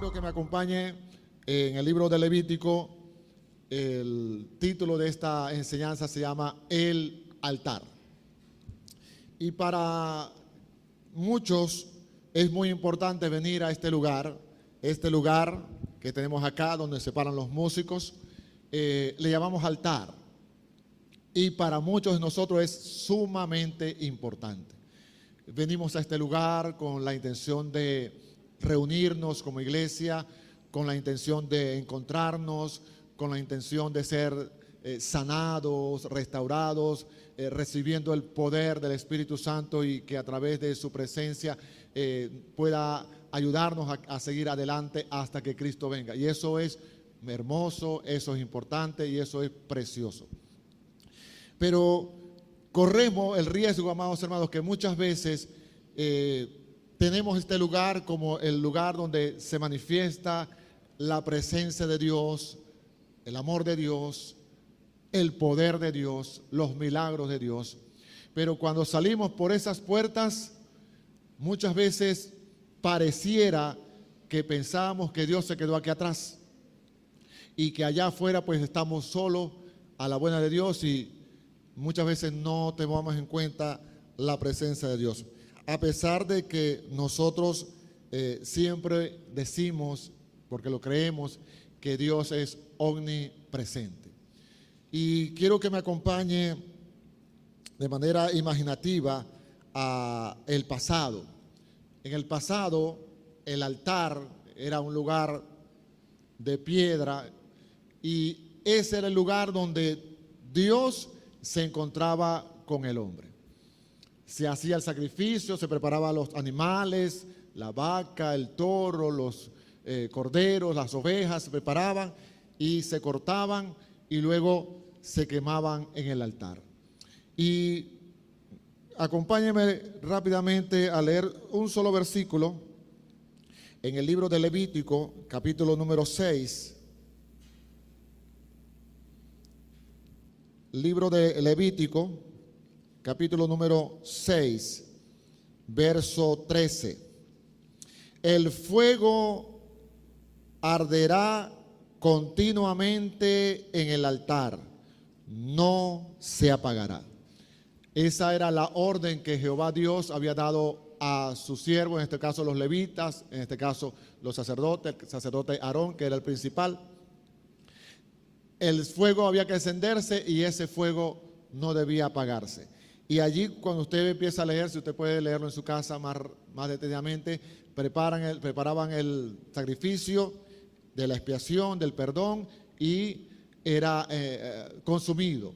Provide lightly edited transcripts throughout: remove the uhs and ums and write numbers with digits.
Quiero que me acompañe en el libro de Levítico. El título de esta enseñanza se llama El altar. Y para muchos es muy importante venir a este lugar que tenemos acá donde se paran los músicos, le llamamos altar. Y para muchos de nosotros es sumamente importante. Venimos a este lugar con la intención de reunirnos como iglesia, con la intención de encontrarnos, con la intención de ser sanados, restaurados, recibiendo el poder del Espíritu Santo y que a través de su presencia pueda ayudarnos a seguir adelante hasta que Cristo venga. Y eso es hermoso, eso es importante y eso es precioso. Pero corremos el riesgo, amados hermanos, que muchas veces tenemos este lugar como el lugar donde se manifiesta la presencia de Dios, el amor de Dios, el poder de Dios, los milagros de Dios. Pero cuando salimos por esas puertas, muchas veces pareciera que pensamos que Dios se quedó aquí atrás y que allá afuera pues estamos solos a la buena de Dios y muchas veces no tomamos en cuenta la presencia de Dios. A pesar de que nosotros siempre decimos, porque lo creemos, que Dios es omnipresente. Y quiero que me acompañe de manera imaginativa a el pasado. En el pasado, el altar era un lugar de piedra y ese era el lugar donde Dios se encontraba con el hombre. Se hacía el sacrificio, se preparaban los animales, la vaca, el toro, los corderos, las ovejas, se preparaban y se cortaban y luego se quemaban en el altar. Y acompáñenme rápidamente a leer un solo versículo en el libro de Levítico, capítulo número 6. Libro de Levítico, capítulo número 6, verso 13. El fuego arderá continuamente en el altar, no se apagará. Esa era la orden que Jehová Dios había dado a sus siervos, en este caso los levitas, en este caso los sacerdotes, el sacerdote Aarón, que era el principal. El fuego había que encenderse y ese fuego no debía apagarse. Y allí cuando usted empieza a leer, si usted puede leerlo en su casa más detenidamente, preparaban el sacrificio de la expiación, del perdón y era consumido.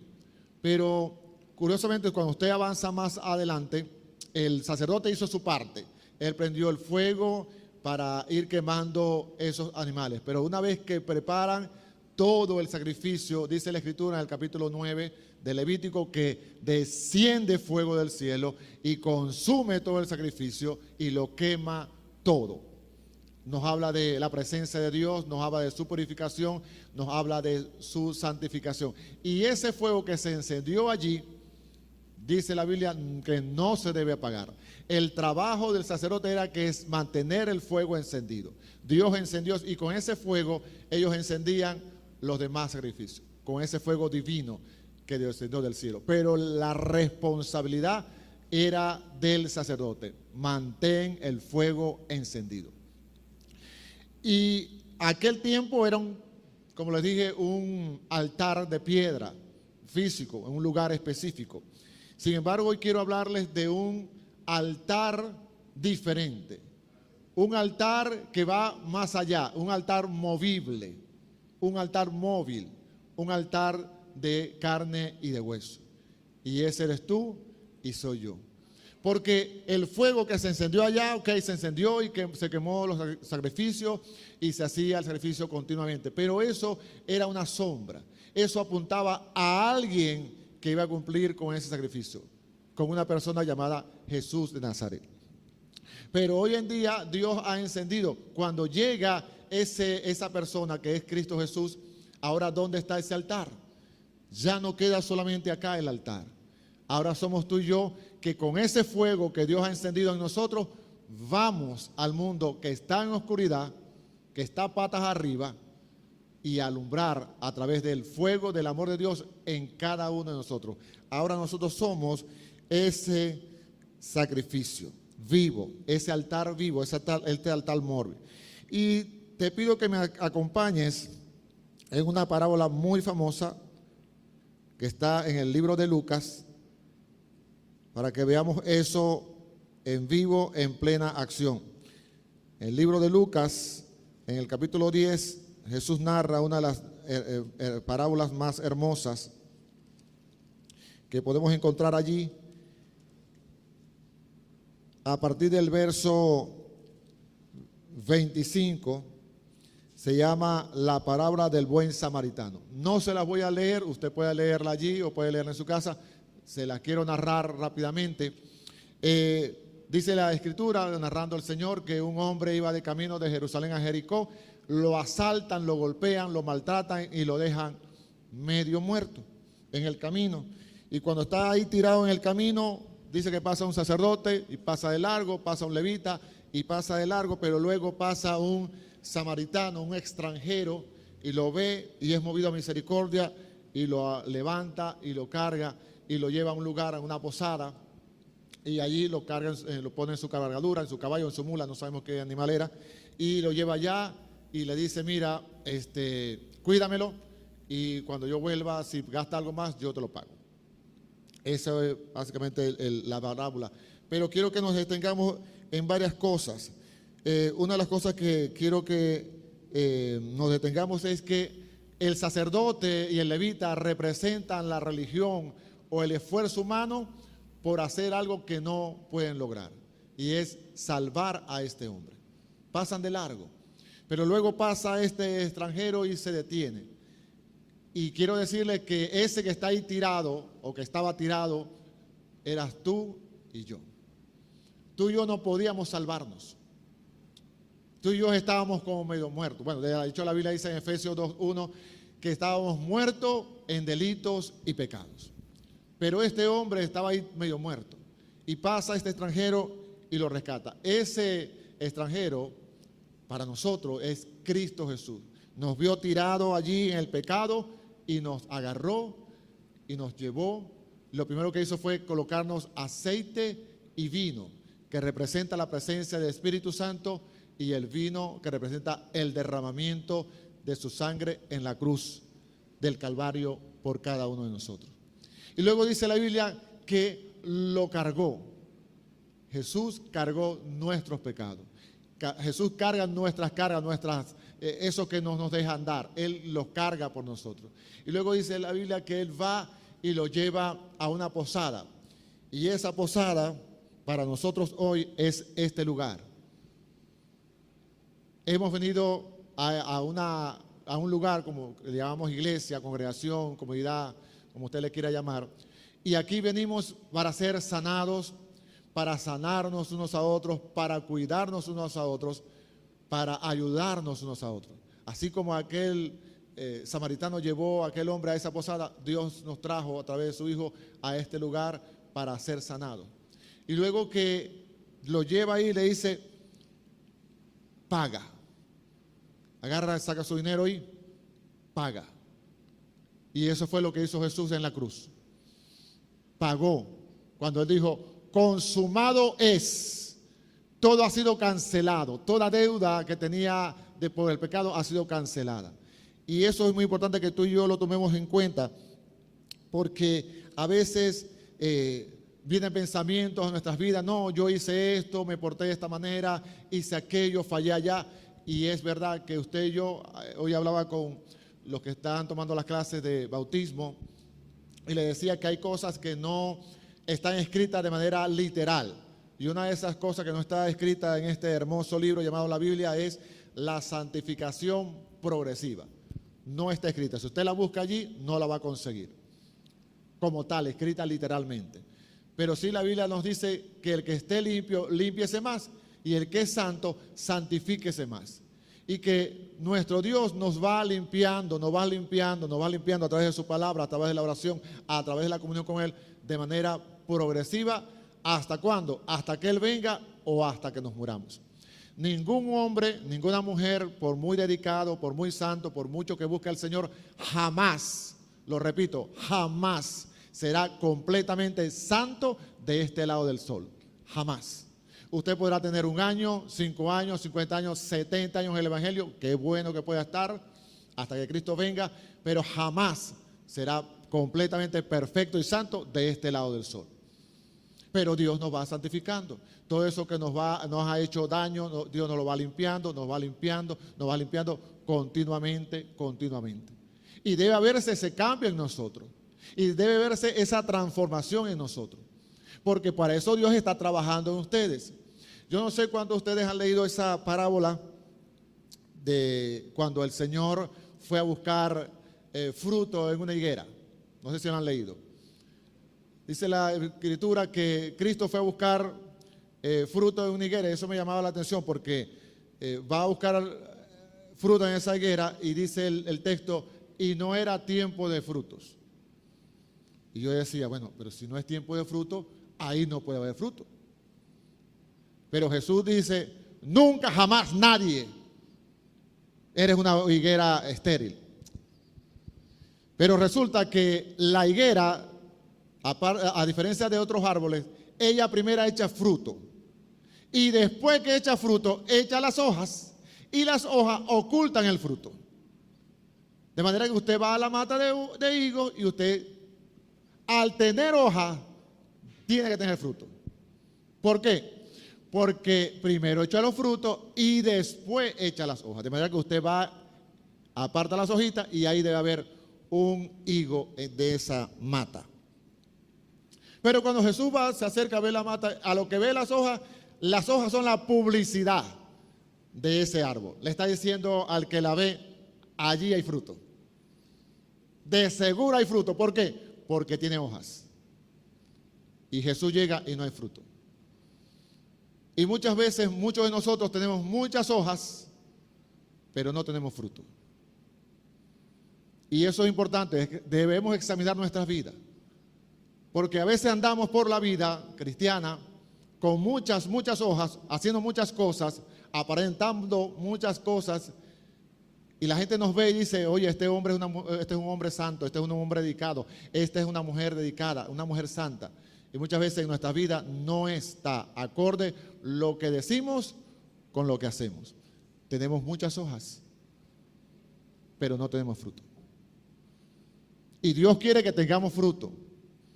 Pero curiosamente cuando usted avanza más adelante, el sacerdote hizo su parte. Él prendió el fuego para ir quemando esos animales. Pero una vez que preparan todo el sacrificio, dice la Escritura en el capítulo 9 de Levítico, que desciende fuego del cielo y consume todo el sacrificio y lo quema todo. Nos habla de la presencia de Dios, nos habla de su purificación, nos habla de su santificación. Y ese fuego que se encendió allí, dice la Biblia que no se debe apagar. El trabajo del sacerdote era que es mantener el fuego encendido. Dios encendió y con ese fuego ellos encendían los demás sacrificios, con ese fuego divino que descendió del cielo. Pero la responsabilidad era del sacerdote, mantén el fuego encendido. Y aquel tiempo era como les dije, un altar de piedra físico, en un lugar específico. Sin embargo, hoy quiero hablarles de un altar diferente, un altar que va más allá, un altar movible, un altar móvil, un altar de carne y de hueso. Y ese eres tú y soy yo. Porque el fuego que se encendió allá, se encendió y que se quemó los sacrificios y se hacía el sacrificio continuamente. Pero eso era una sombra. Eso apuntaba a alguien que iba a cumplir con ese sacrificio, con una persona llamada Jesús de Nazaret. Pero hoy en día Dios ha encendido. Cuando llega esa persona que es Cristo Jesús, ahora ¿dónde está ese altar? Ya no queda solamente acá el altar. Ahora somos tú y yo que con ese fuego que Dios ha encendido en nosotros, vamos al mundo que está en oscuridad, que está patas arriba y alumbrar a través del fuego del amor de Dios en cada uno de nosotros. Ahora nosotros somos ese sacrificio vivo, ese altar vivo, este altar móvil. Y te pido que me acompañes en una parábola muy famosa que está en el libro de Lucas, para que veamos eso en vivo, en plena acción. En el libro de Lucas, en el capítulo 10, Jesús narra una de las parábolas más hermosas que podemos encontrar allí. A partir del verso 25, se llama la parábola del buen samaritano. No se la voy a leer, usted puede leerla allí o puede leerla en su casa. Se la quiero narrar rápidamente. Dice la Escritura, narrando el Señor, que un hombre iba de camino de Jerusalén a Jericó, lo asaltan, lo golpean, lo maltratan y lo dejan medio muerto en el camino. Y cuando está ahí tirado en el camino, dice que pasa un sacerdote y pasa de largo, pasa un levita y pasa de largo, pero luego pasa un samaritano, un extranjero, y lo ve y es movido a misericordia y lo levanta y lo carga y lo lleva a un lugar, a una posada, y allí lo carga, lo pone en su cabalgadura, en su caballo, en su mula, no sabemos qué animal era, y lo lleva allá y le dice: mira, cuídamelo, y cuando yo vuelva, si gasta algo más, yo te lo pago. Esa es básicamente la parábola. Pero quiero que nos detengamos en varias cosas. Una de las cosas que quiero que nos detengamos es que el sacerdote y el levita representan la religión o el esfuerzo humano por hacer algo que no pueden lograr, y es salvar a este hombre. Pasan de largo, pero luego pasa este extranjero y se detiene. Y quiero decirle que ese que está ahí tirado, o que estaba tirado, eras tú y yo. Tú y yo no podíamos salvarnos. Tú y yo estábamos como medio muertos. Bueno, de hecho la Biblia dice en Efesios 2:1 que estábamos muertos en delitos y pecados. Pero este hombre estaba ahí medio muerto. Y pasa este extranjero y lo rescata. Ese extranjero para nosotros es Cristo Jesús. Nos vio tirado allí en el pecado y nos agarró y nos llevó. Lo primero que hizo fue colocarnos aceite y vino, que representa la presencia del Espíritu Santo, y el vino que representa el derramamiento de su sangre en la cruz del Calvario por cada uno de nosotros. Y luego dice la Biblia que lo cargó. Jesús cargó nuestros pecados. Jesús carga nuestras cargas, eso que no nos deja andar. Él los carga por nosotros. Y luego dice la Biblia que Él va y lo lleva a una posada. Y esa posada para nosotros hoy es este lugar. Hemos venido a un lugar, como le llamamos iglesia, congregación, comunidad, como usted le quiera llamar. Y aquí venimos para ser sanados, para sanarnos unos a otros, para cuidarnos unos a otros, para ayudarnos unos a otros. Así como aquel samaritano llevó a aquel hombre a esa posada, Dios nos trajo a través de su Hijo a este lugar para ser sanados. Y luego que lo lleva ahí, le dice: paga. Agarra, saca su dinero y paga. Y eso fue lo que hizo Jesús en la cruz. Pagó. Cuando Él dijo: consumado es. Todo ha sido cancelado. Toda deuda que tenía por el pecado ha sido cancelada. Y eso es muy importante que tú y yo lo tomemos en cuenta, porque a veces vienen pensamientos en nuestras vidas: no, yo hice esto, me porté de esta manera, hice aquello, fallé allá. Y es verdad que usted y yo, hoy hablaba con los que están tomando las clases de bautismo, y le decía que hay cosas que no están escritas de manera literal. Y una de esas cosas que no está escrita en este hermoso libro llamado la Biblia es la santificación progresiva. No está escrita. Si usted la busca allí, no la va a conseguir como tal, escrita literalmente. Pero sí la Biblia nos dice que el que esté limpio, límpiese más, y el que es santo, santifíquese más. Y que nuestro Dios nos va limpiando, nos va limpiando, nos va limpiando a través de su palabra, a través de la oración, a través de la comunión con Él, de manera progresiva. ¿Hasta cuándo? Hasta que Él venga o hasta que nos muramos. Ningún hombre, ninguna mujer, por muy dedicado, por muy santo, por mucho que busque al Señor, jamás, lo repito, jamás será completamente santo de este lado del sol. Jamás. Usted podrá tener 1 año, 5 años, 50 años, 70 años en el Evangelio, qué bueno que pueda estar hasta que Cristo venga, pero jamás será completamente perfecto y santo de este lado del sol. Pero Dios nos va santificando. Todo eso que nos ha hecho daño, Dios nos lo va limpiando, nos va limpiando continuamente, continuamente. Y debe verse ese cambio en nosotros. Y debe verse esa transformación en nosotros. Porque para eso Dios está trabajando en ustedes. Yo no sé cuántos de ustedes han leído esa parábola de cuando el Señor fue a buscar fruto en una higuera. No sé si lo han leído. Dice la Escritura que Cristo fue a buscar fruto en una higuera. Eso me llamaba la atención porque va a buscar fruto en esa higuera y dice el texto, y no era tiempo de frutos. Y yo decía, bueno, pero si no es tiempo de fruto, ahí no puede haber fruto. Pero Jesús dice, nunca jamás nadie, eres una higuera estéril. Pero resulta que la higuera, a diferencia de otros árboles, ella primero echa fruto. Y después que echa fruto, echa las hojas. Y las hojas ocultan el fruto. De manera que usted va a la mata de higos y usted, al tener hoja, tiene que tener fruto. ¿Por qué? Porque primero echa los frutos y después echa las hojas. De manera que usted va, aparta las hojitas y ahí debe haber un higo de esa mata. Pero cuando Jesús se acerca a ver la mata, a lo que ve las hojas son la publicidad de ese árbol. Le está diciendo al que la ve, allí hay fruto. De seguro hay fruto. ¿Por qué? Porque tiene hojas. Y Jesús llega y no hay fruto. Y muchas veces, muchos de nosotros tenemos muchas hojas, pero no tenemos fruto. Y eso es importante, debemos examinar nuestras vidas. Porque a veces andamos por la vida cristiana con muchas hojas, haciendo muchas cosas, aparentando muchas cosas, y la gente nos ve y dice, oye, este es un hombre santo, este es un hombre dedicado, esta es una mujer dedicada, una mujer santa. Y muchas veces en nuestra vida no está acorde lo que decimos con lo que hacemos. Tenemos muchas hojas, pero no tenemos fruto. Y Dios quiere que tengamos fruto,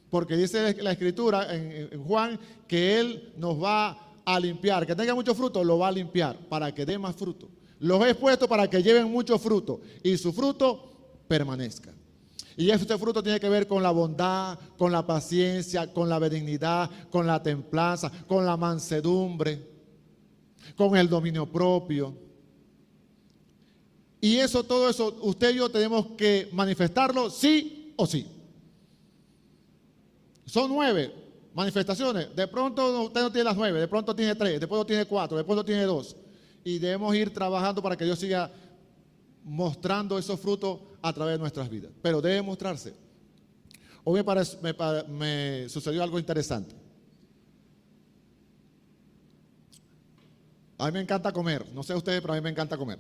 porque dice la Escritura en Juan que Él nos va a limpiar, que tenga mucho fruto, lo va a limpiar para que dé más fruto. Los he puesto para que lleven mucho fruto y su fruto permanezca. Y este fruto tiene que ver con la bondad, con la paciencia, con la benignidad, con la templanza, con la mansedumbre, con el dominio propio. Y eso, todo eso, usted y yo tenemos que manifestarlo sí o sí. Son 9 manifestaciones. De pronto usted no tiene las 9, de pronto tiene 3, después no tiene 4, después no tiene 2. Y debemos ir trabajando para que Dios siga mostrando esos frutos a través de nuestras vidas. Pero debe mostrarse. Hoy me sucedió algo interesante. A mí me encanta comer. No sé ustedes, pero a mí me encanta comer.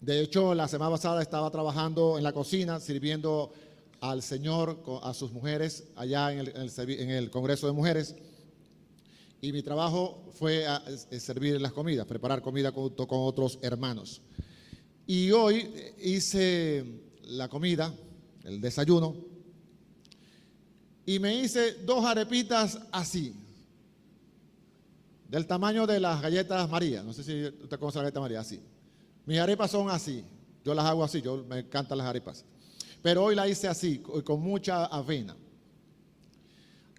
De hecho, la semana pasada estaba trabajando en la cocina, sirviendo al Señor, a sus mujeres, allá en el Congreso de Mujeres. Y mi trabajo fue servir las comidas, preparar comida junto con otros hermanos. Y hoy hice la comida, el desayuno, y me hice 2 arepitas así, del tamaño de las galletas María. No sé si usted conoce la galleta María, así. Mis arepas son así, yo las hago así, me encantan las arepas. Pero hoy la hice así, con mucha avena.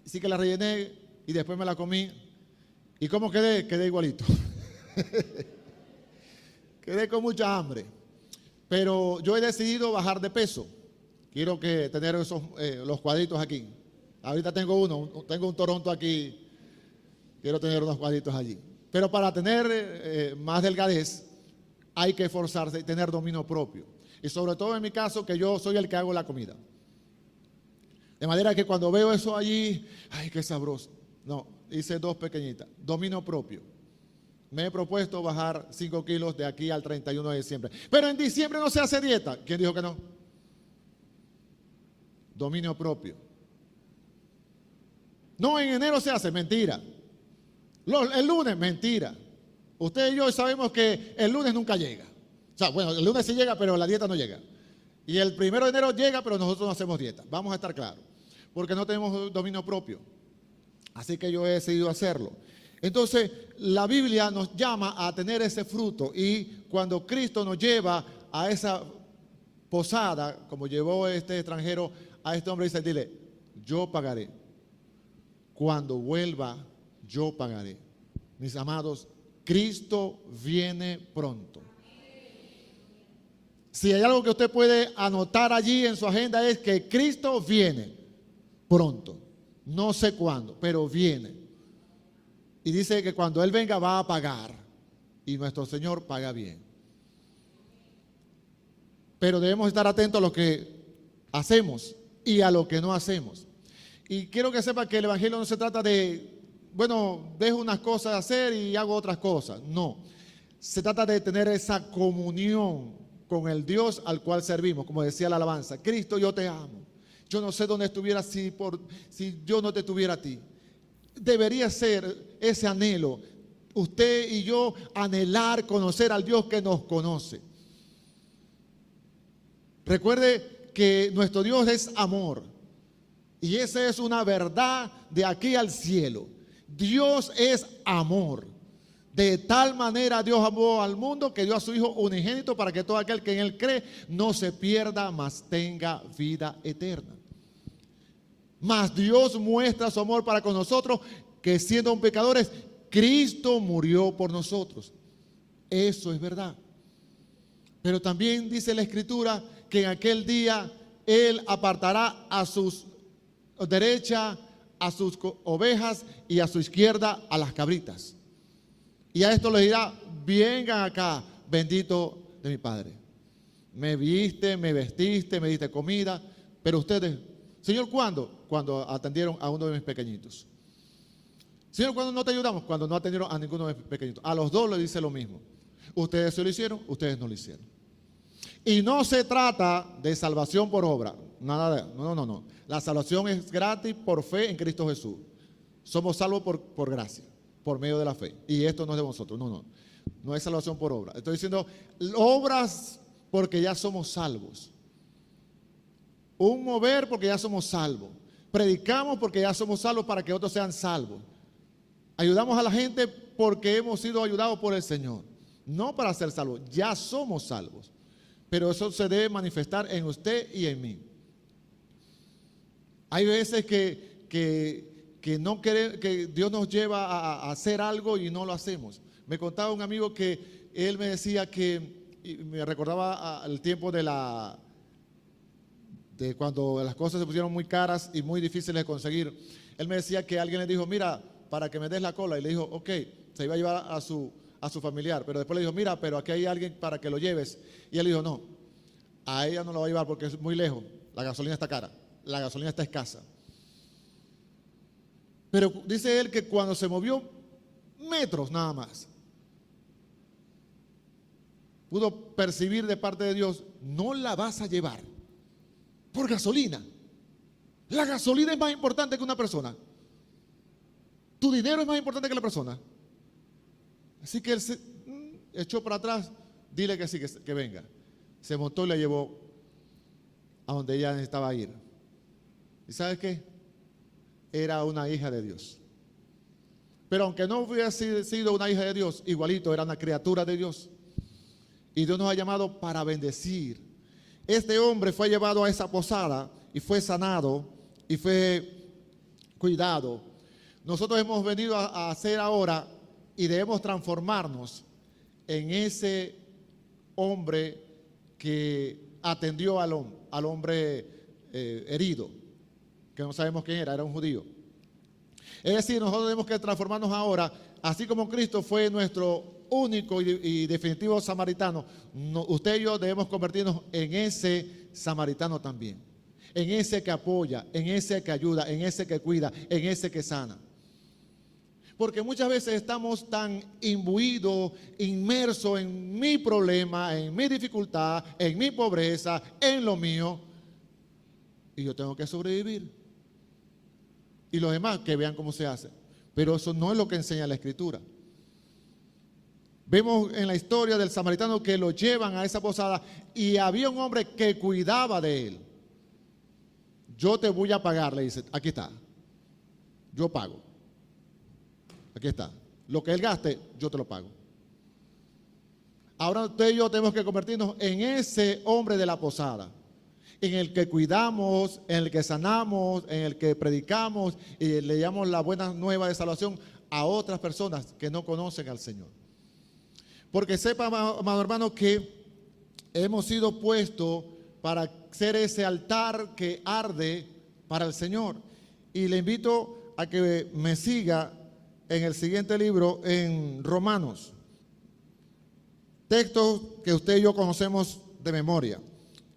Así que la rellené y después me la comí. ¿Y cómo quedé? Quedé igualito. Quedé con mucha hambre. Pero yo he decidido bajar de peso. Quiero tener los cuadritos aquí. Ahorita tengo un Toronto aquí. Quiero tener unos cuadritos allí. Pero para tener más delgadez, hay que esforzarse y tener dominio propio. Y sobre todo en mi caso, que yo soy el que hago la comida. De manera que cuando veo eso allí, ¡ay, qué sabroso! No, hice 2 pequeñitas. Dominio propio. Me he propuesto bajar 5 kilos de aquí al 31 de diciembre. Pero en diciembre no se hace dieta. ¿Quién dijo que no? Dominio propio. No, en enero se hace. Mentira. El lunes, mentira. Usted y yo sabemos que el lunes nunca llega. O sea, bueno, el lunes sí llega, pero la dieta no llega. Y el 1 de enero llega, pero nosotros no hacemos dieta. Vamos a estar claros. Porque no tenemos dominio propio. Así que yo he decidido hacerlo. Entonces, la Biblia nos llama a tener ese fruto, y cuando Cristo nos lleva a esa posada, como llevó este extranjero a este hombre, dice, dile, yo pagaré. Cuando vuelva, yo pagaré. Mis amados, Cristo viene pronto. Si hay algo que usted puede anotar allí en su agenda, es que Cristo viene pronto. No sé cuándo, pero viene. Y dice que cuando Él venga va a pagar. Y nuestro Señor paga bien. Pero debemos estar atentos a lo que hacemos y a lo que no hacemos. Y quiero que sepa que el Evangelio no se trata de, bueno, dejo unas cosas de hacer y hago otras cosas. No. Se trata de tener esa comunión con el Dios al cual servimos. Como decía la alabanza, Cristo, yo te amo. Yo no sé dónde estuvieras si yo no te tuviera a ti. Debería ser ese anhelo, usted y yo anhelar conocer al Dios que nos conoce. Recuerde que nuestro Dios es amor, y esa es una verdad de aquí al cielo. Dios es amor. De tal manera Dios amó al mundo que dio a su Hijo unigénito para que todo aquel que en Él cree no se pierda, mas tenga vida eterna. Mas Dios muestra su amor para con nosotros, que siendo aún pecadores, Cristo murió por nosotros. Eso es verdad. Pero también dice la Escritura que en aquel día Él apartará a sus derecha a sus ovejas y a su izquierda a las cabritas. Y a esto le dirá, vengan acá, bendito de mi Padre. Me viste, me vestiste, me diste comida, pero ustedes... Señor, ¿cuándo? Cuando atendieron a uno de mis pequeñitos. Señor, ¿cuándo no te ayudamos? Cuando no atendieron a ninguno de mis pequeñitos. A los dos le dice lo mismo. Ustedes se lo hicieron, ustedes no lo hicieron. Y no se trata de salvación por obra. Nada de, no. La salvación es gratis por fe en Cristo Jesús. Somos salvos por gracia, por medio de la fe. Y esto no es de vosotros. No es salvación por obra. Estoy diciendo obras porque ya somos salvos. Un mover porque ya somos salvos. Predicamos porque ya somos salvos para que otros sean salvos. Ayudamos a la gente porque hemos sido ayudados por el Señor. No para ser salvos, ya somos salvos. Pero eso se debe manifestar en usted y en mí. Hay veces que no queremos, que Dios nos lleva a hacer algo y no lo hacemos. Me contaba un amigo que él me decía y me recordaba el tiempo de cuando las cosas se pusieron muy caras y muy difíciles de conseguir. Él me decía que alguien le dijo, mira, para que me des la cola, y le dijo, ok, se iba a llevar a su familiar, pero después le dijo, mira, pero aquí hay alguien para que lo lleves, y él dijo, no, a ella no lo va a llevar porque es muy lejos, la gasolina está cara, la gasolina está escasa. Pero dice él que cuando se movió metros nada más, pudo percibir de parte de Dios, no la vas a llevar por gasolina. La gasolina es más importante que una persona. Tu dinero es más importante que la persona. Así que él se echó para atrás. Dile que sí, que venga. Se montó y la llevó a donde ella necesitaba ir. ¿Y sabes qué? Era una hija de Dios. Pero aunque no hubiera sido una hija de Dios, igualito era una criatura de Dios. Y Dios nos ha llamado para bendecir. Este hombre fue llevado a esa posada y fue sanado y fue cuidado. Nosotros hemos venido a hacer ahora y debemos transformarnos en ese hombre que atendió al hombre herido, que no sabemos quién era un judío. Es decir, nosotros tenemos que transformarnos ahora, así como Cristo fue nuestro único y definitivo samaritano. Usted y yo debemos convertirnos en ese samaritano también, en ese que apoya, en ese que ayuda, en ese que cuida, en ese que sana. Porque muchas veces estamos tan imbuidos, inmersos en mi problema, en mi dificultad, en mi pobreza, en lo mío, y yo tengo que sobrevivir. Y los demás que vean cómo se hace. Pero eso no es lo que enseña la Escritura. Vemos en la historia del samaritano que lo llevan a esa posada y había un hombre que cuidaba de él. Yo te voy a pagar, le dice, aquí está, yo pago. Aquí está. Lo que él gaste, yo te lo pago. Ahora usted y yo tenemos que convertirnos en ese hombre de la posada, en el que cuidamos, en el que sanamos, en el que predicamos y le damos la buena nueva de salvación a otras personas que no conocen al Señor. Porque sepa, amado hermano, que hemos sido puestos para ser ese altar que arde para el Señor. Y le invito a que me siga en el siguiente libro, en Romanos. Textos que usted y yo conocemos de memoria.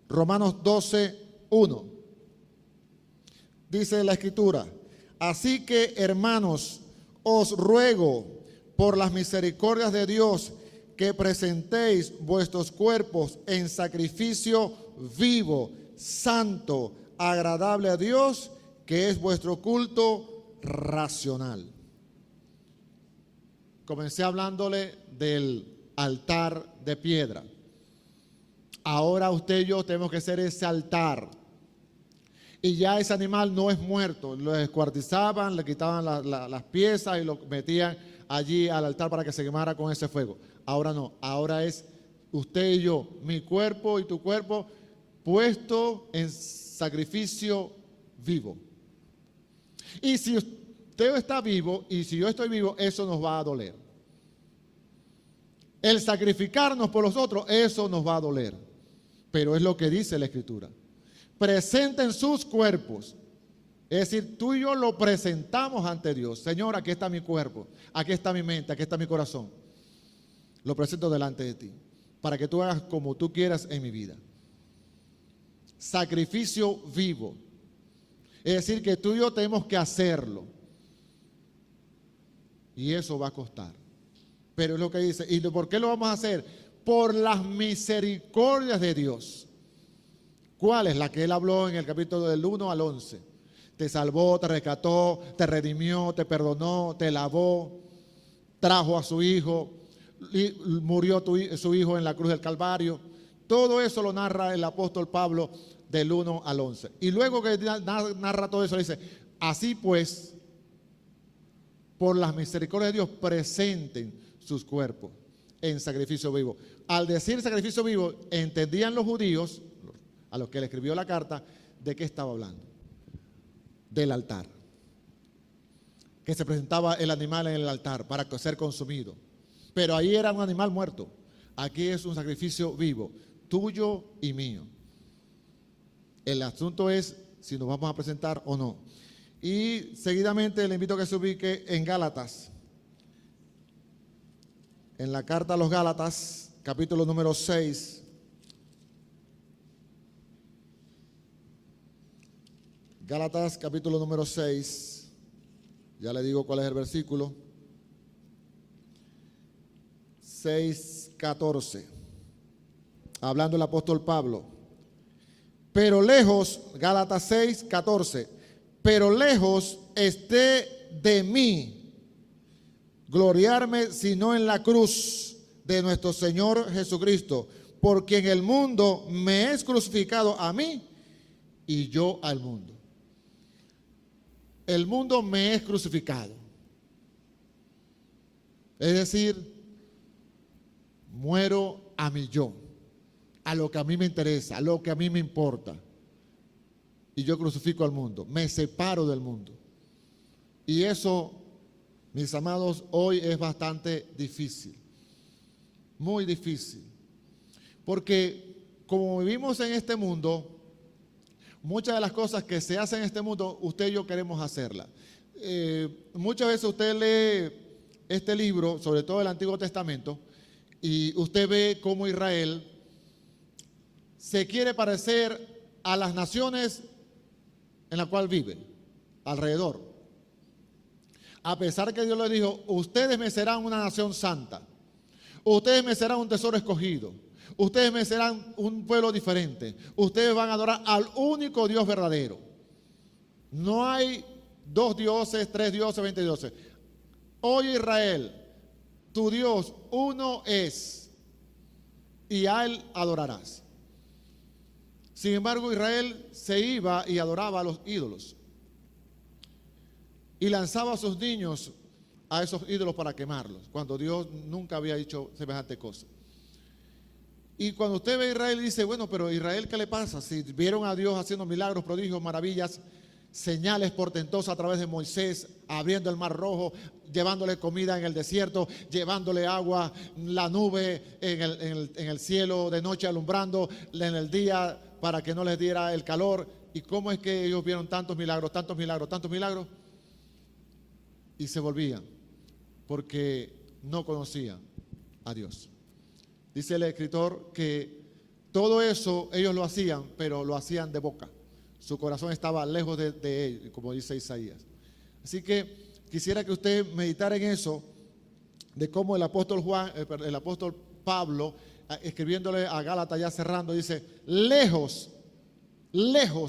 Romanos 12:1. Dice la Escritura: así que, hermanos, os ruego por las misericordias de Dios que presentéis vuestros cuerpos en sacrificio vivo, santo, agradable a Dios, que es vuestro culto racional. Comencé hablándole del altar de piedra. Ahora usted y yo tenemos que ser ese altar. Y ya ese animal no es muerto. Lo descuartizaban, le quitaban las piezas y lo metían allí al altar para que se quemara con ese fuego. Ahora no, ahora es usted y yo, mi cuerpo y tu cuerpo, puesto en sacrificio vivo. Y si usted está vivo y si yo estoy vivo, eso nos va a doler. El sacrificarnos por los otros, eso nos va a doler. Pero es lo que dice la Escritura. Presenten sus cuerpos. Es decir, tú y yo lo presentamos ante Dios. Señor, aquí está mi cuerpo, aquí está mi mente, aquí está mi corazón. Lo presento delante de ti, para que tú hagas como tú quieras en mi vida. Sacrificio vivo. Es decir, que tú y yo tenemos que hacerlo. Y eso va a costar. Pero es lo que dice. ¿Y por qué lo vamos a hacer? Por las misericordias de Dios. ¿Cuál es? La que él habló en el capítulo del 1 al 11. Te salvó, te rescató, te redimió, te perdonó, te lavó, trajo a su hijo, y murió su hijo en la cruz del Calvario. Todo eso lo narra el apóstol Pablo del 1 al 11. Y luego que narra todo eso, dice: así pues, por las misericordias de Dios, presenten sus cuerpos en sacrificio vivo. Al decir sacrificio vivo, entendían los judíos, a los que le escribió la carta, de qué estaba hablando. Del altar. Que se presentaba el animal en el altar para ser consumido. Pero ahí era un animal muerto. Aquí es un sacrificio vivo, tuyo y mío. El asunto es si nos vamos a presentar o no. Y seguidamente le invito a que se ubique en Gálatas. En la carta a los Gálatas, capítulo número 6. Gálatas, capítulo número 6. Ya le digo cuál es el versículo. 6:14. Hablando el apóstol Pablo. Pero lejos, Gálatas 6:14. Pero lejos esté de mí gloriarme sino en la cruz de nuestro Señor Jesucristo, por quien el mundo me es crucificado a mí y yo al mundo. El mundo me es crucificado. Es decir, muero a mi yo, a lo que a mí me interesa, a lo que a mí me importa. Y yo crucifico al mundo, me separo del mundo. Y eso, mis amados, hoy es bastante difícil, muy difícil. Porque como vivimos en este mundo, muchas de las cosas que se hacen en este mundo, usted y yo queremos hacerlas. Muchas veces usted lee este libro, sobre todo el Antiguo Testamento, y usted ve cómo Israel se quiere parecer a las naciones en las cuales vive, alrededor. A pesar que Dios le dijo, ustedes me serán una nación santa, ustedes me serán un tesoro escogido, ustedes me serán un pueblo diferente, ustedes van a adorar al único Dios verdadero. No hay 2 dioses, 3 dioses, 20 dioses. Oye Israel, tu Dios uno es, y a Él adorarás. Sin embargo, Israel se iba y adoraba a los ídolos y lanzaba a sus niños a esos ídolos para quemarlos, cuando Dios nunca había dicho semejante cosa. Y cuando usted ve a Israel y dice, bueno, pero Israel, ¿qué le pasa? Si vieron a Dios haciendo milagros, prodigios, maravillas, señales portentosas a través de Moisés, abriendo el mar rojo, llevándole comida en el desierto, llevándole agua, la nube en el cielo de noche alumbrando en el día para que no les diera el calor. ¿Y cómo es que ellos vieron tantos milagros, tantos milagros, tantos milagros? Y se volvían porque no conocían a Dios. Dice el escritor que todo eso ellos lo hacían, pero lo hacían de boca. Su corazón estaba lejos de él, como dice Isaías. Así que quisiera que usted meditara en eso, de cómo el apóstol Pablo, escribiéndole a Gálatas, ya cerrando, dice, lejos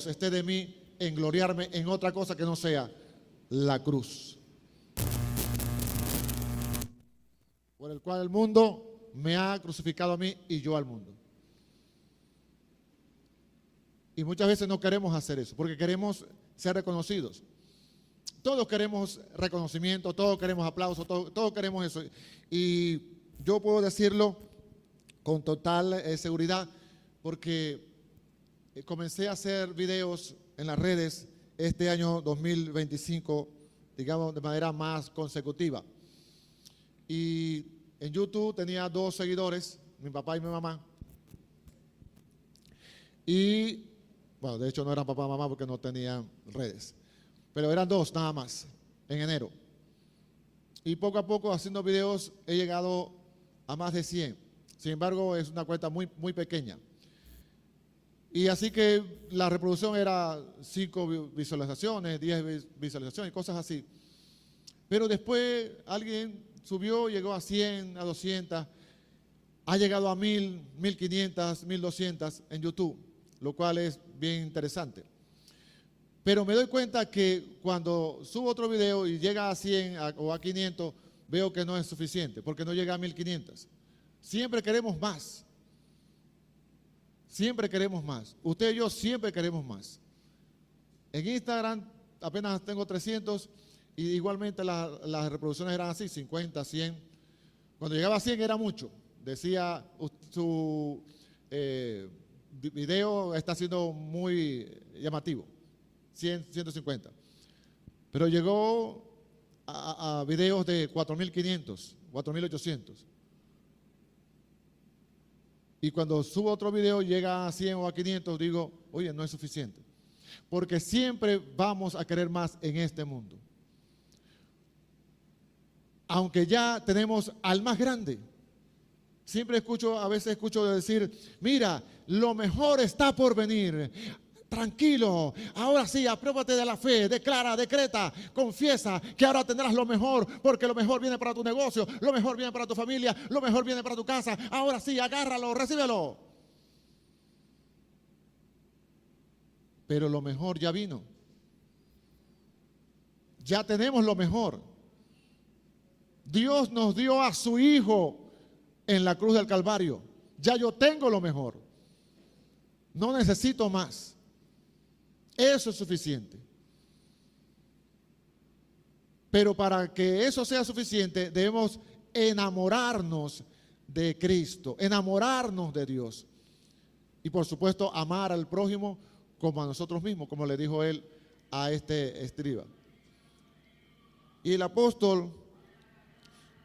esté de mí engloriarme en otra cosa que no sea la cruz, por el cual el mundo me ha crucificado a mí y yo al mundo. Y muchas veces no queremos hacer eso, porque queremos ser reconocidos. Todos queremos reconocimiento, todos queremos aplausos, todos queremos eso. Y yo puedo decirlo con total seguridad, porque comencé a hacer videos en las redes este año 2025, digamos, de manera más consecutiva. Y en YouTube tenía 2 seguidores, mi papá y mi mamá. Y, bueno, de hecho no eran papá y mamá porque no tenían redes. Pero eran 2 nada más, en enero. Y poco a poco, haciendo videos, he llegado a más de 100. Sin embargo, es una cuenta muy, muy pequeña. Y así que la reproducción era 5 visualizaciones, 10 visualizaciones, cosas así. Pero después alguien subió, llegó a 100, a 200, ha llegado a 1000, 1500, 1200 en YouTube, lo cual es bien interesante. Pero me doy cuenta que cuando subo otro video y llega a 100 o a 500, veo que no es suficiente, porque no llega a 1500. Siempre queremos más. Siempre queremos más. Usted y yo siempre queremos más. En Instagram apenas tengo 300 y igualmente las reproducciones eran así, 50, 100. Cuando llegaba a 100 era mucho. Decía, su video está siendo muy llamativo. 100, 150. Pero llegó a videos de 4.500, 4.800. Y cuando subo otro video, llega a 100 o a 500, digo, oye, no es suficiente. Porque siempre vamos a querer más en este mundo. Aunque ya tenemos al más grande. Siempre a veces escucho decir, mira, lo mejor está por venir. Tranquilo, ahora sí, apruébate de la fe, declara, decreta, confiesa que ahora tendrás lo mejor, porque lo mejor viene para tu negocio, lo mejor viene para tu familia, lo mejor viene para tu casa. Ahora sí, agárralo, recíbelo. Pero lo mejor ya vino. Ya tenemos lo mejor. Dios nos dio a su Hijo en la cruz del Calvario. Ya yo tengo lo mejor. No necesito más. Eso es suficiente. Pero para que eso sea suficiente, debemos enamorarnos de Cristo, enamorarnos de Dios. Y por supuesto, amar al prójimo como a nosotros mismos, como le dijo él a este escriba. Y el apóstol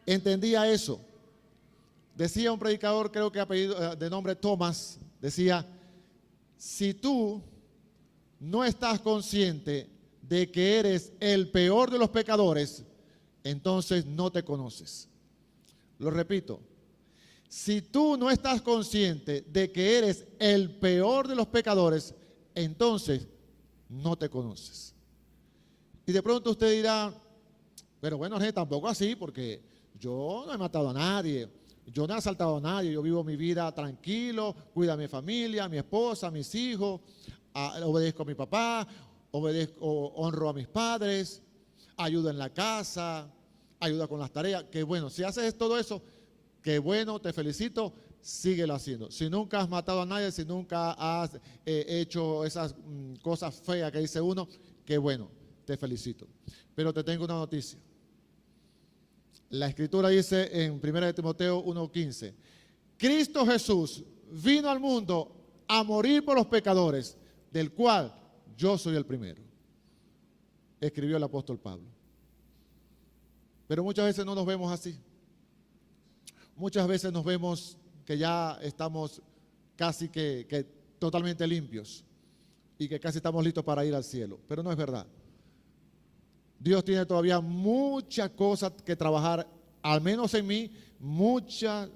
entendía eso. Decía un predicador, creo que de nombre Thomas, decía, si tú no estás consciente de que eres el peor de los pecadores, entonces no te conoces. Lo repito, si tú no estás consciente de que eres el peor de los pecadores, entonces no te conoces. Y de pronto usted dirá, Pero bueno, Jorge, tampoco así, porque yo no he matado a nadie, yo no he asaltado a nadie, yo vivo mi vida tranquilo, cuido a mi familia, a mi esposa, a mis hijos, obedezco a mi papá, honro a mis padres, ayudo en la casa, ayuda con las tareas. Que bueno, si haces todo eso, que bueno, te felicito, síguelo haciendo. Si nunca has matado a nadie, si nunca has hecho esas cosas feas que dice uno, que bueno, te felicito. Pero te tengo una noticia. La Escritura dice en 1 Timoteo 1:15, Cristo Jesús vino al mundo a morir por los pecadores, del cual yo soy el primero. Escribió el apóstol Pablo. Pero muchas veces no nos vemos así. Muchas veces nos vemos que ya estamos casi que totalmente limpios y que casi estamos listos para ir al cielo. Pero no es verdad. Dios tiene todavía muchas cosas que trabajar, al menos en mí, muchas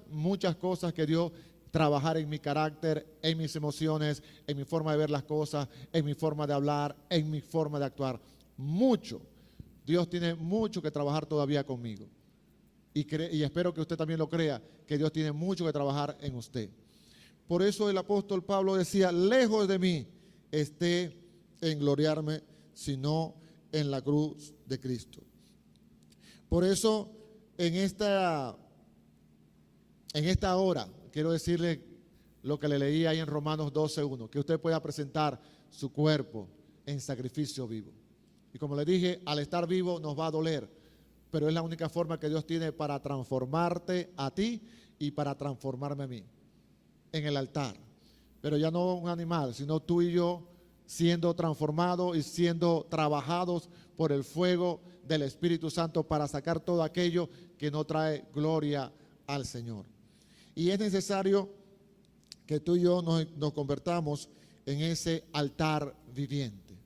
cosas que Dios trabajar en mi carácter, en mis emociones, en mi forma de ver las cosas, en mi forma de hablar, en mi forma de actuar. Mucho. Dios tiene mucho que trabajar todavía conmigo. Y espero que usted también lo crea, que Dios tiene mucho que trabajar en usted. Por eso el apóstol Pablo decía, lejos de mí esté en gloriarme, sino en la cruz de Cristo. Por eso en esta hora quiero decirle lo que le leí ahí en Romanos 12:1, que usted pueda presentar su cuerpo en sacrificio vivo. Y como le dije, al estar vivo nos va a doler, pero es la única forma que Dios tiene para transformarte a ti y para transformarme a mí en el altar. Pero ya no un animal, sino tú y yo siendo transformados y siendo trabajados por el fuego del Espíritu Santo para sacar todo aquello que no trae gloria al Señor. Y es necesario que tú y yo nos convertamos en ese altar viviente,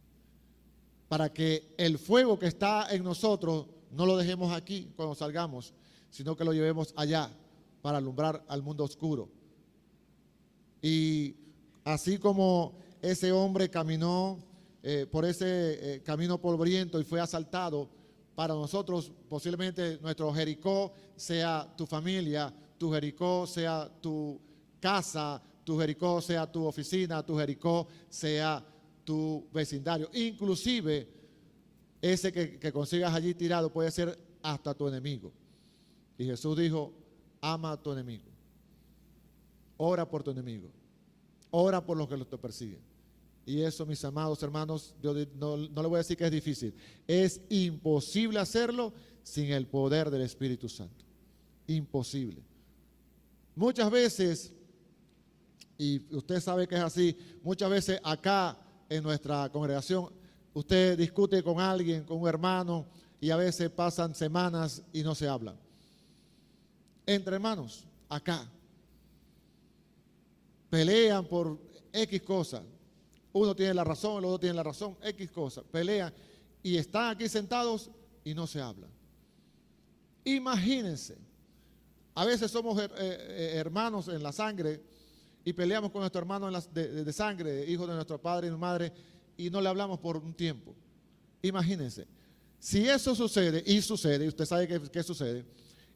para que el fuego que está en nosotros no lo dejemos aquí cuando salgamos, sino que lo llevemos allá para alumbrar al mundo oscuro. Y así como ese hombre caminó por ese camino polvoriento y fue asaltado, para nosotros posiblemente nuestro Jericó sea tu familia, tu Jericó sea tu casa, tu Jericó sea tu oficina, tu Jericó sea tu vecindario. Inclusive ese que consigas allí tirado puede ser hasta tu enemigo. Y Jesús dijo, ama a tu enemigo, ora por tu enemigo, ora por los que te persiguen. Y eso, mis amados hermanos, yo no le voy a decir que es difícil. Es imposible hacerlo sin el poder del Espíritu Santo. Imposible. Muchas veces, y usted sabe que es así, muchas veces acá en nuestra congregación, usted discute con alguien, con un hermano, y a veces pasan semanas y no se hablan. Entre hermanos, acá. Pelean por X cosas. Uno tiene la razón, el otro tiene la razón, X cosas. Pelean y están aquí sentados y no se hablan. Imagínense. A veces somos hermanos en la sangre y peleamos con nuestro hermano de sangre, hijo de nuestro padre y madre, y no le hablamos por un tiempo. Imagínense. Si eso sucede, y usted sabe qué sucede,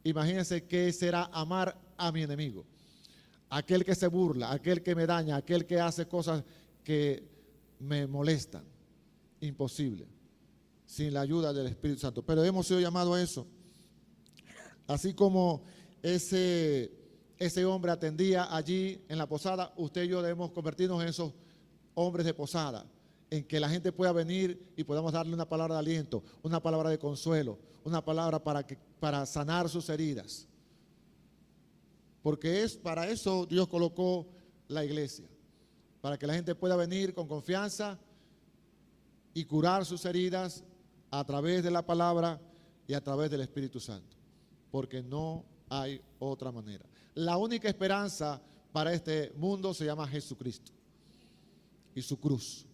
imagínense qué será amar a mi enemigo. Aquel que se burla, aquel que me daña, aquel que hace cosas que me molestan. Imposible. Sin la ayuda del Espíritu Santo. Pero hemos sido llamados a eso. Así como ese hombre atendía allí en la posada, usted y yo debemos convertirnos en esos hombres de posada, en que la gente pueda venir y podamos darle una palabra de aliento, una palabra de consuelo, una palabra para sanar sus heridas. Porque para eso Dios colocó la iglesia, para que la gente pueda venir con confianza y curar sus heridas a través de la palabra y a través del Espíritu Santo, porque no hay otra manera. La única esperanza para este mundo se llama Jesucristo y su cruz.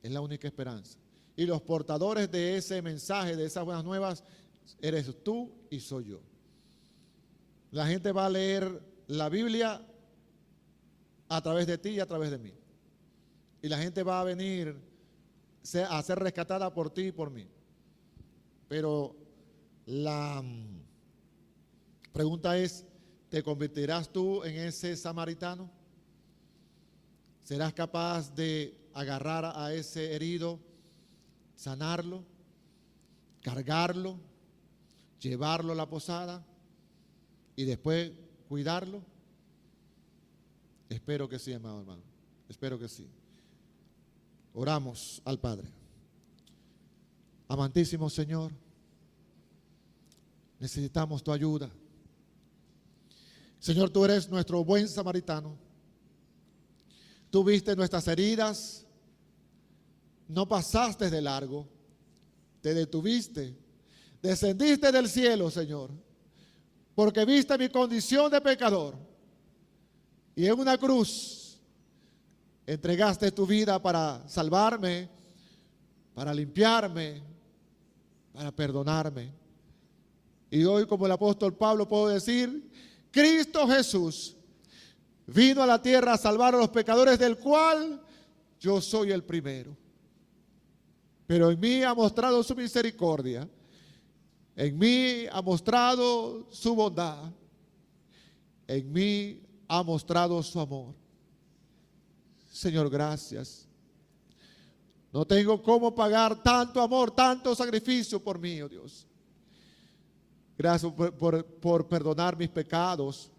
Es la única esperanza. Y los portadores de ese mensaje, de esas buenas nuevas, eres tú y soy yo. La gente va a leer la Biblia a través de ti y a través de mí. Y la gente va a venir a ser rescatada por ti y por mí. Pero la pregunta es, ¿te convertirás tú en ese samaritano? ¿Serás capaz de agarrar a ese herido, sanarlo, cargarlo, llevarlo a la posada y después cuidarlo? Espero que sí, amado hermano. Espero que sí. Oramos al Padre. Amantísimo Señor, necesitamos tu ayuda. Señor, tú eres nuestro buen samaritano. Tú viste nuestras heridas, no pasaste de largo, te detuviste, descendiste del cielo, Señor, porque viste mi condición de pecador y en una cruz entregaste tu vida para salvarme, para limpiarme, para perdonarme. Y hoy, como el apóstol Pablo, puedo decir, Cristo Jesús vino a la tierra a salvar a los pecadores, del cual yo soy el primero. Pero en mí ha mostrado su misericordia, en mí ha mostrado su bondad, en mí ha mostrado su amor. Señor, gracias. No tengo cómo pagar tanto amor, tanto sacrificio por mí, oh Dios. Gracias por perdonar mis pecados.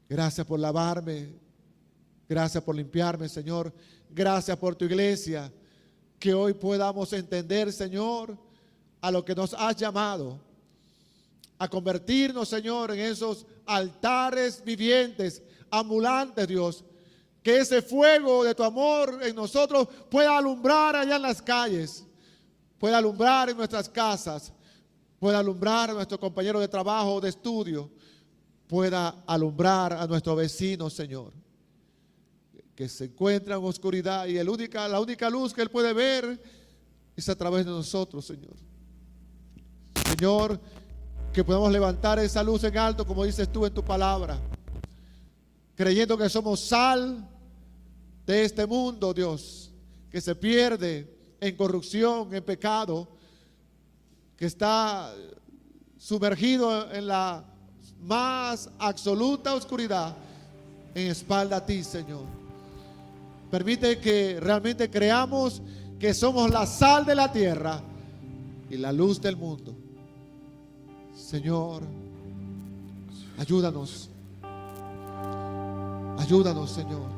Gracias por lavarme. Gracias por limpiarme, Señor. Gracias por tu iglesia. Que hoy podamos entender, Señor, a lo que nos has llamado. A convertirnos, Señor, en esos altares vivientes, ambulantes, Dios. Que ese fuego de tu amor en nosotros pueda alumbrar allá en las calles. Pueda alumbrar en nuestras casas. Pueda alumbrar a nuestro compañero de trabajo o de estudio. Pueda alumbrar a nuestro vecino, Señor, que se encuentra en oscuridad y la única luz que él puede ver es a través de nosotros, Señor. Señor, que podamos levantar esa luz en alto, como dices tú en tu palabra, creyendo que somos sal de este mundo, Dios, que se pierde en corrupción, en pecado, que está sumergido en la más absoluta oscuridad, en espalda a ti, Señor. Permite que realmente creamos que somos la sal de la tierra y la luz del mundo. Señor, ayúdanos. Ayúdanos, Señor.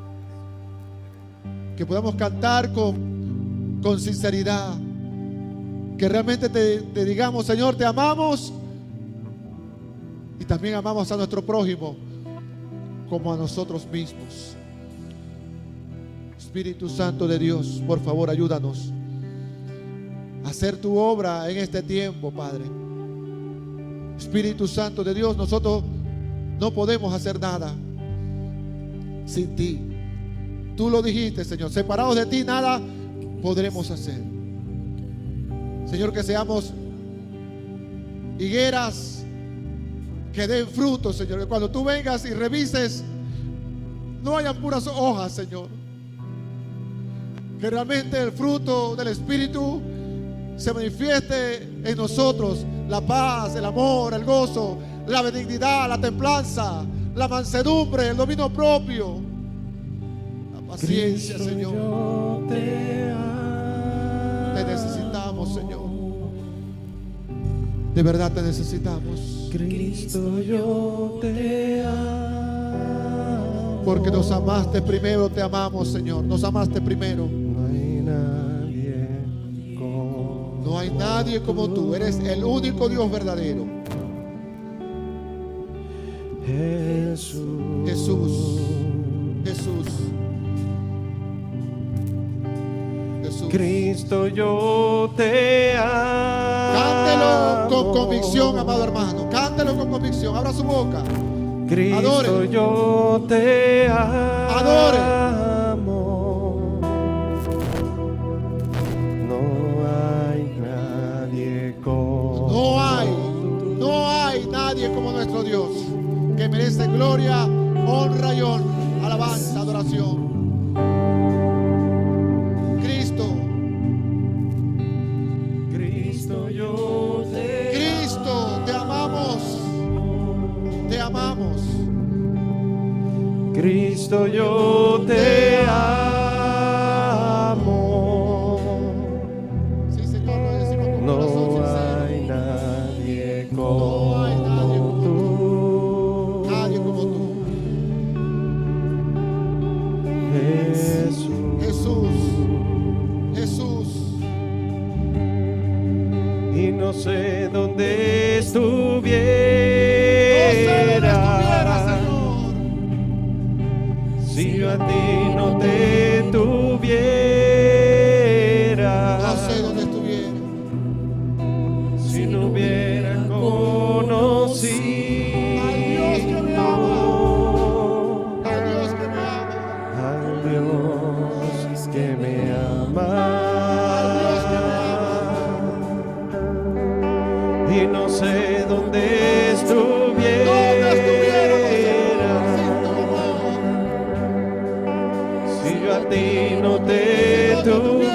Que podamos cantar con sinceridad. Que realmente te digamos, Señor, te amamos. Y también amamos a nuestro prójimo como a nosotros mismos. Espíritu Santo de Dios, por favor, ayúdanos a hacer tu obra en este tiempo, Padre. Espíritu Santo de Dios, nosotros no podemos hacer nada sin ti. Tú lo dijiste, Señor, separados de ti nada podremos hacer. Señor, que seamos higueras que den frutos, Señor, que cuando tú vengas y revises no hayan puras hojas, Señor. Que realmente el fruto del Espíritu se manifieste en nosotros: la paz, el amor, el gozo, la benignidad, la templanza, la mansedumbre, el dominio propio, la paciencia, Cristo, Señor. Te necesitamos, Señor. De verdad te necesitamos. Cristo, yo te amo. Porque nos amaste primero, te amamos, Señor. Nos amaste primero. No hay nadie como tú. Eres el único Dios verdadero. Jesús. Jesús. Jesús. Jesús. Cristo, yo te amo. Cántelo con convicción, amado hermano. Cántelo con convicción. Abra su boca. Cristo, adore. Yo te amo. Adore. No hay nadie como nuestro Dios, que merece gloria, honra y honra, alabanza, adoración. Cristo. Cristo, yo adoramos. Cristo, yo te amo. Sí, Señor, lo decimos con corazón No sincero. hay nadie No como hay nadie como tú. Nadie como tú. Jesús. Jesús. Jesús. Y no sé dónde No sé dónde estuviera, estuviera Señor. si yo a ti no te tuviera, No sé dónde estuviera. si no hubiera conocido Al Dios que me ama. Al Dios que me ama. al Dios que me ama. Al Dios que me ama. Y no sé dónde ¿Dónde estuviéramos, Señor, sin tu amor? si yo a ti no te Si no te tuviera,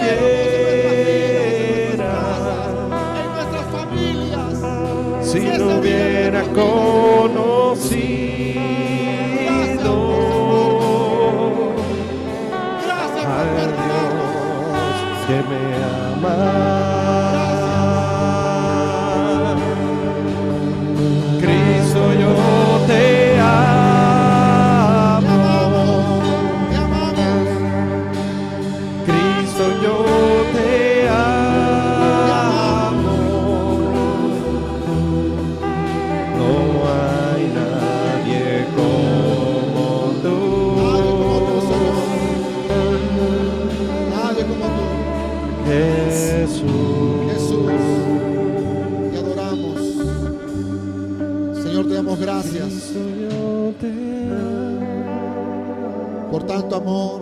en nuestras familias, si esa no vida hubiera en nuestra conocido gracias por al perdonarnos. Dios que me ama. Cristo, yo te amo. Te amamos. Cristo, yo te amo. No hay nadie como tú. Nadie como tú. Jesús. Jesús, te adoramos. Señor, te damos gracias Cristo, yo te amo. por tanto amor,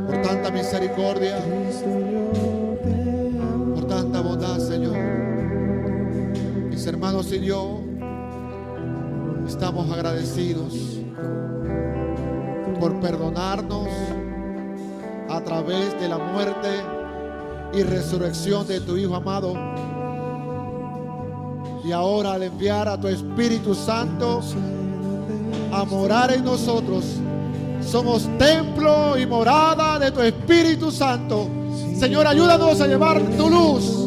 por tanta misericordia, Cristo, yo te amo. por tanta bondad, Señor. Mis hermanos y yo estamos agradecidos por perdonarnos a través de la muerte y resurrección de tu Hijo amado. Y ahora, al enviar a tu Espíritu Santo a morar en nosotros, somos templo y morada de tu Espíritu Santo. Señor, ayúdanos a llevar tu luz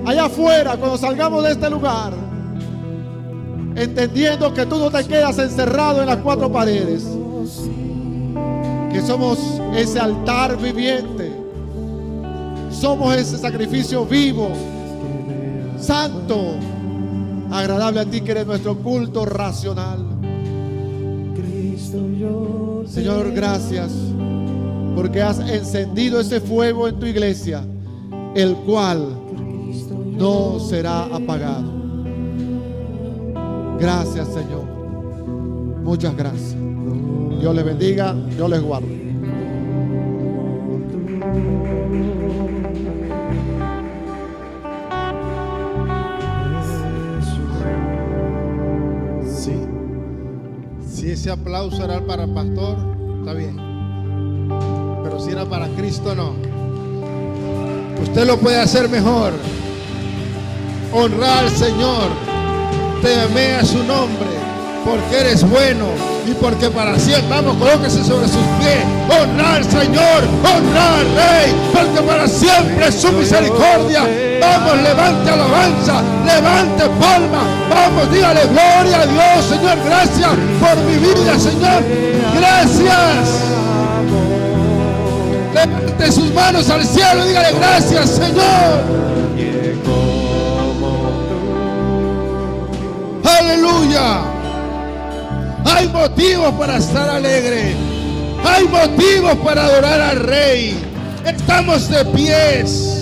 allá afuera cuando salgamos de este lugar, entendiendo que tú no te quedas encerrado en las cuatro paredes, que somos ese altar viviente, somos ese sacrificio vivo, santo, agradable a ti, que eres nuestro culto racional. Cristo, yo te Señor, gracias porque has encendido ese fuego en tu iglesia, el cual no será apagado. Gracias, Señor. Muchas gracias. Dios les bendiga, Dios les guarde. Sí. Si ese aplauso era para el pastor, está bien. Pero si era para Cristo, no. Usted lo puede hacer mejor. Honrar al Señor. Teme a su nombre, porque eres bueno y porque para siempre. Vamos, colóquese sobre sus pies. Honrar al Señor, honrar al Rey, porque para siempre es su misericordia. Vamos, levante alabanza, levante palma. Vamos, dígale gloria a Dios, Señor. Gracias por mi vida, Señor. Gracias. Levante sus manos al cielo y dígale gracias, Señor. Aleluya. Hay motivos para estar alegre. Hay motivos para adorar al Rey. Estamos de pies.